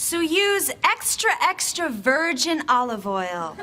So use extra, extra virgin olive oil.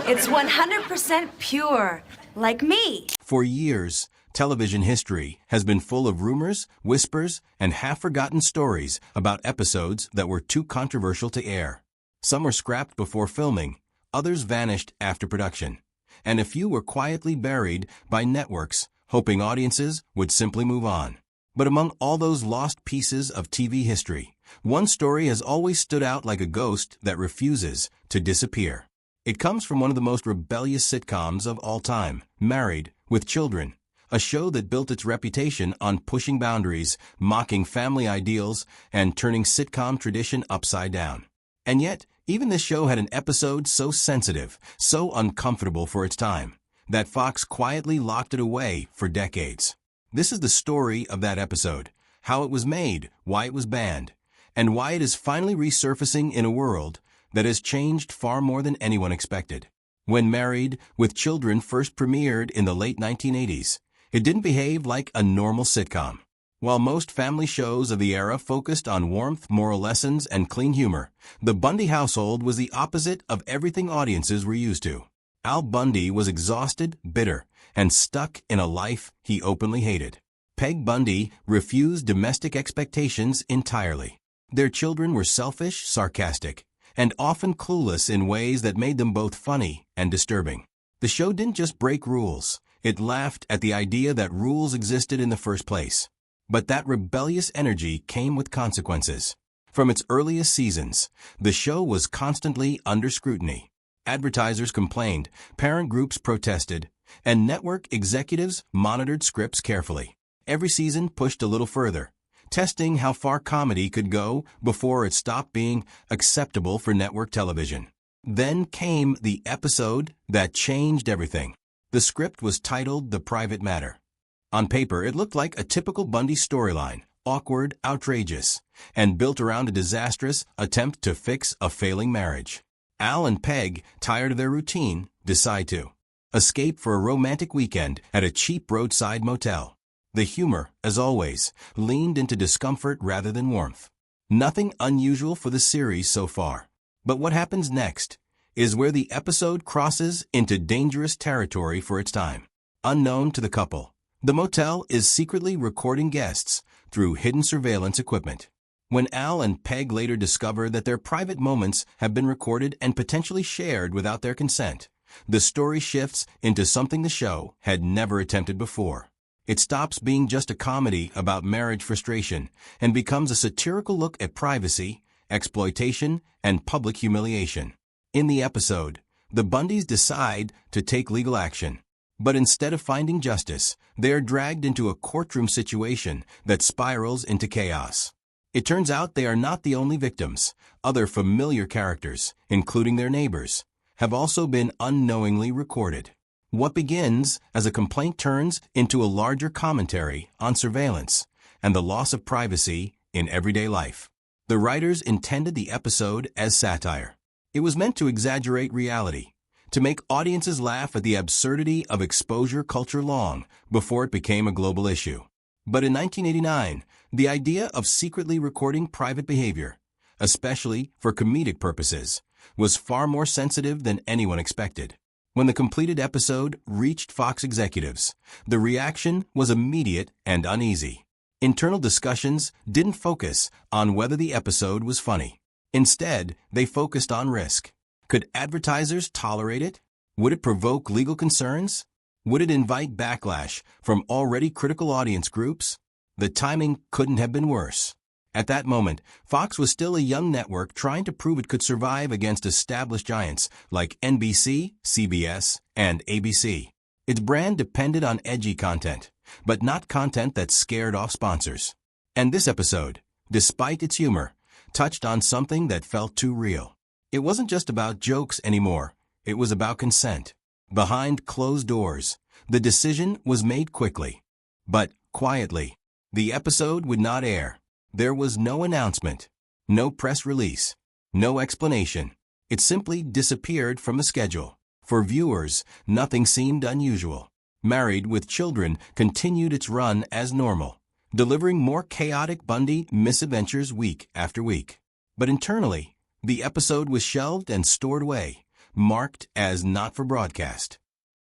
It's 100% pure, like me. For years, television history has been full of rumors, whispers, and half-forgotten stories about episodes that were too controversial to air. Some were scrapped before filming, others vanished after production, and a few were quietly buried by networks, hoping audiences would simply move on. But among all those lost pieces of TV history, one story has always stood out like a ghost that refuses to disappear. It comes from one of the most rebellious sitcoms of all time, Married with Children, a show that built its reputation on pushing boundaries, mocking family ideals, and turning sitcom tradition upside down. And yet, even this show had an episode so sensitive, so uncomfortable for its time, that Fox quietly locked it away for decades. This is the story of that episode, how it was made, why it was banned, and why it is finally resurfacing in a world that has changed far more than anyone expected. When Married with Children first premiered in the late 1980s, it didn't behave like a normal sitcom. While most family shows of the era focused on warmth, moral lessons, and clean humor, the Bundy household was the opposite of everything audiences were used to. Al Bundy was exhausted, bitter, and stuck in a life he openly hated. Peg Bundy refused domestic expectations entirely. Their children were selfish, sarcastic, and often clueless in ways that made them both funny and disturbing. The show didn't just break rules, it laughed at the idea that rules existed in the first place. But that rebellious energy came with consequences. From its earliest seasons, the show was constantly under scrutiny. Advertisers complained, parent groups protested, and network executives monitored scripts carefully. Every season pushed a little further, testing how far comedy could go before it stopped being acceptable for network television. Then came the episode that changed everything. The script was titled The Private Matter. On paper, it looked like a typical Bundy storyline, awkward, outrageous, and built around a disastrous attempt to fix a failing marriage. Al and Peg, tired of their routine, decide to escape for a romantic weekend at a cheap roadside motel. The humor, as always, leaned into discomfort rather than warmth. Nothing unusual for the series so far. But what happens next is where the episode crosses into dangerous territory for its time. Unknown to the couple, the motel is secretly recording guests through hidden surveillance equipment. When Al and Peg later discover that their private moments have been recorded and potentially shared without their consent, the story shifts into something the show had never attempted before. It stops being just a comedy about marriage frustration and becomes a satirical look at privacy, exploitation, and public humiliation. In the episode, the Bundys decide to take legal action. But instead of finding justice, they are dragged into a courtroom situation that spirals into chaos. It turns out they are not the only victims. Other familiar characters, including their neighbors, have also been unknowingly recorded. What begins as a complaint turns into a larger commentary on surveillance and the loss of privacy in everyday life. The writers intended the episode as satire. It was meant to exaggerate reality, to make audiences laugh at the absurdity of exposure culture long before it became a global issue. But in 1989, the idea of secretly recording private behavior, especially for comedic purposes, was far more sensitive than anyone expected. When the completed episode reached Fox executives, the reaction was immediate and uneasy. Internal discussions didn't focus on whether the episode was funny. Instead, they focused on risk. Could advertisers tolerate it? Would it provoke legal concerns? Would it invite backlash from already critical audience groups? The timing couldn't have been worse. At that moment, Fox was still a young network trying to prove it could survive against established giants like NBC, CBS, and ABC. Its brand depended on edgy content, but not content that scared off sponsors. And this episode, despite its humor, touched on something that felt too real. It wasn't just about jokes anymore. It was about consent. Behind closed doors, the decision was made quickly, but quietly. The episode would not air. There was no announcement, no press release, no explanation. It simply disappeared from the schedule. For viewers, nothing seemed unusual. Married with Children continued its run as normal, delivering more chaotic Bundy misadventures week after week. But internally, the episode was shelved and stored away, marked as not for broadcast.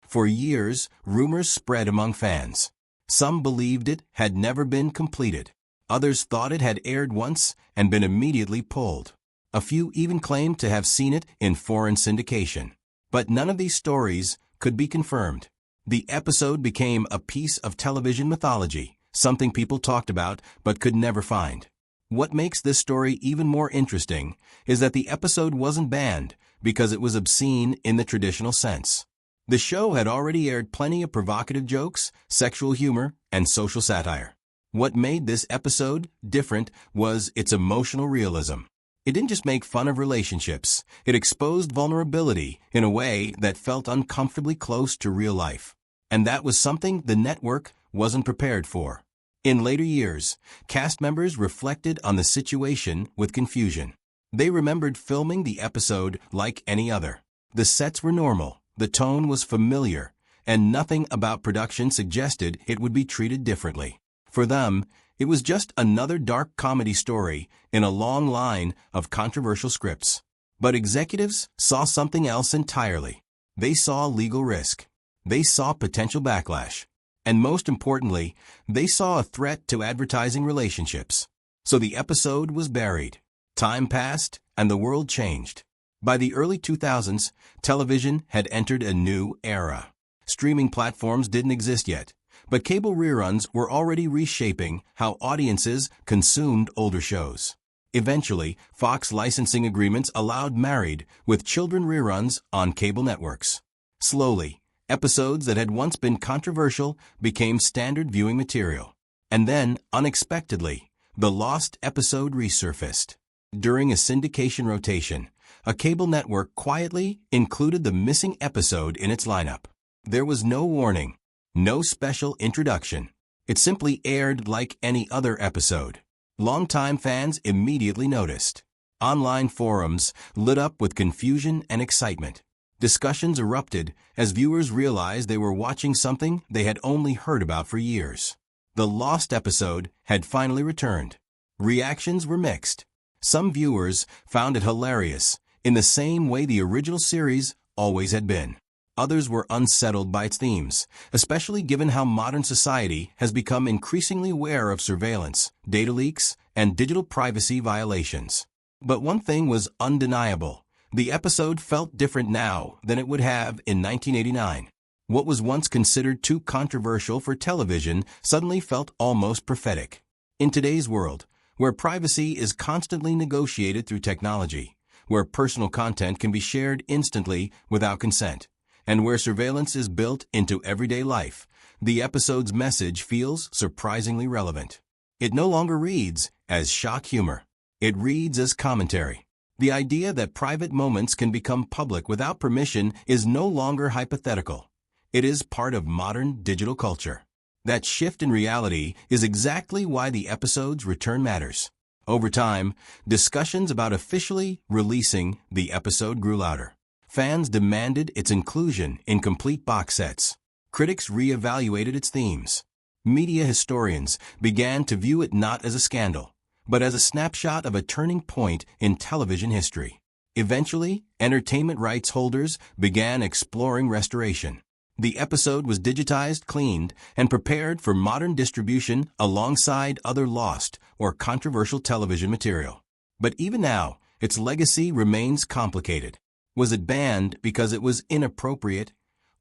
For years, rumors spread among fans. Some believed it had never been completed. Others thought it had aired once and been immediately pulled. A few even claimed to have seen it in foreign syndication. But none of these stories could be confirmed. The episode became a piece of television mythology, something people talked about but could never find. What makes this story even more interesting is that the episode wasn't banned because it was obscene in the traditional sense. The show had already aired plenty of provocative jokes, sexual humor, and social satire. What made this episode different was its emotional realism. It didn't just make fun of relationships, it exposed vulnerability in a way that felt uncomfortably close to real life. And that was something the network wasn't prepared for. In later years, cast members reflected on the situation with confusion. They remembered filming the episode like any other. The sets were normal, the tone was familiar, and nothing about production suggested it would be treated differently. For them, it was just another dark comedy story in a long line of controversial scripts. But executives saw something else entirely. They saw legal risk. They saw potential backlash. And most importantly, they saw a threat to advertising relationships. So the episode was buried. Time passed, and the world changed. By the early 2000s, television had entered a new era. Streaming platforms didn't exist yet, but cable reruns were already reshaping how audiences consumed older shows. Eventually, Fox licensing agreements allowed married with children reruns on cable networks. Slowly, episodes that had once been controversial became standard viewing material. And then, unexpectedly, the lost episode resurfaced. During a syndication rotation, a cable network quietly included the missing episode in its lineup. There was no warning, no special introduction. It simply aired like any other episode. Longtime fans immediately noticed. Online forums lit up with confusion and excitement. Discussions erupted as viewers realized they were watching something they had only heard about for years. The lost episode had finally returned. Reactions were mixed. Some viewers found it hilarious, in the same way the original series always had been. Others were unsettled by its themes, especially given how modern society has become increasingly aware of surveillance, data leaks, and digital privacy violations. But one thing was undeniable. The episode felt different now than it would have in 1989. What was once considered too controversial for television suddenly felt almost prophetic. In today's world, where privacy is constantly negotiated through technology, where personal content can be shared instantly without consent, and where surveillance is built into everyday life, the episode's message feels surprisingly relevant. It no longer reads as shock humor. It reads as commentary. The idea that private moments can become public without permission is no longer hypothetical. It is part of modern digital culture. That shift in reality is exactly why the episode's return matters. Over time, discussions about officially releasing the episode grew louder. Fans demanded its inclusion in complete box sets. Critics re-evaluated its themes. Media historians began to view it not as a scandal, but as a snapshot of a turning point in television history. Eventually, entertainment rights holders began exploring restoration. The episode was digitized, cleaned, and prepared for modern distribution alongside other lost or controversial television material. But even now, its legacy remains complicated. Was it banned because it was inappropriate,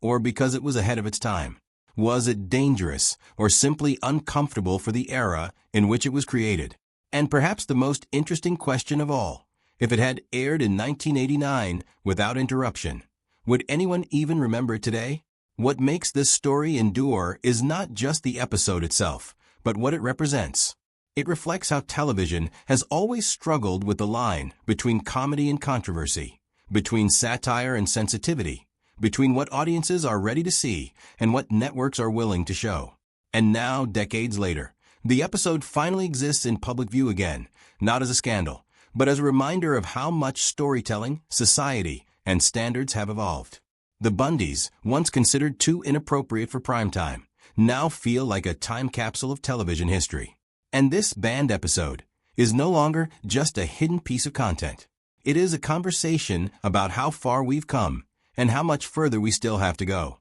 or because it was ahead of its time? Was it dangerous, or simply uncomfortable for the era in which it was created? And perhaps the most interesting question of all, if it had aired in 1989 without interruption, would anyone even remember it today? What makes this story endure is not just the episode itself, but what it represents. It reflects how television has always struggled with the line between comedy and controversy, between satire and sensitivity, between what audiences are ready to see and what networks are willing to show. And now, decades later, the episode finally exists in public view again, not as a scandal, but as a reminder of how much storytelling, society, and standards have evolved. The Bundys, once considered too inappropriate for primetime, now feel like a time capsule of television history. And this banned episode, is no longer just a hidden piece of content. It is a conversation about how far we've come and how much further we still have to go.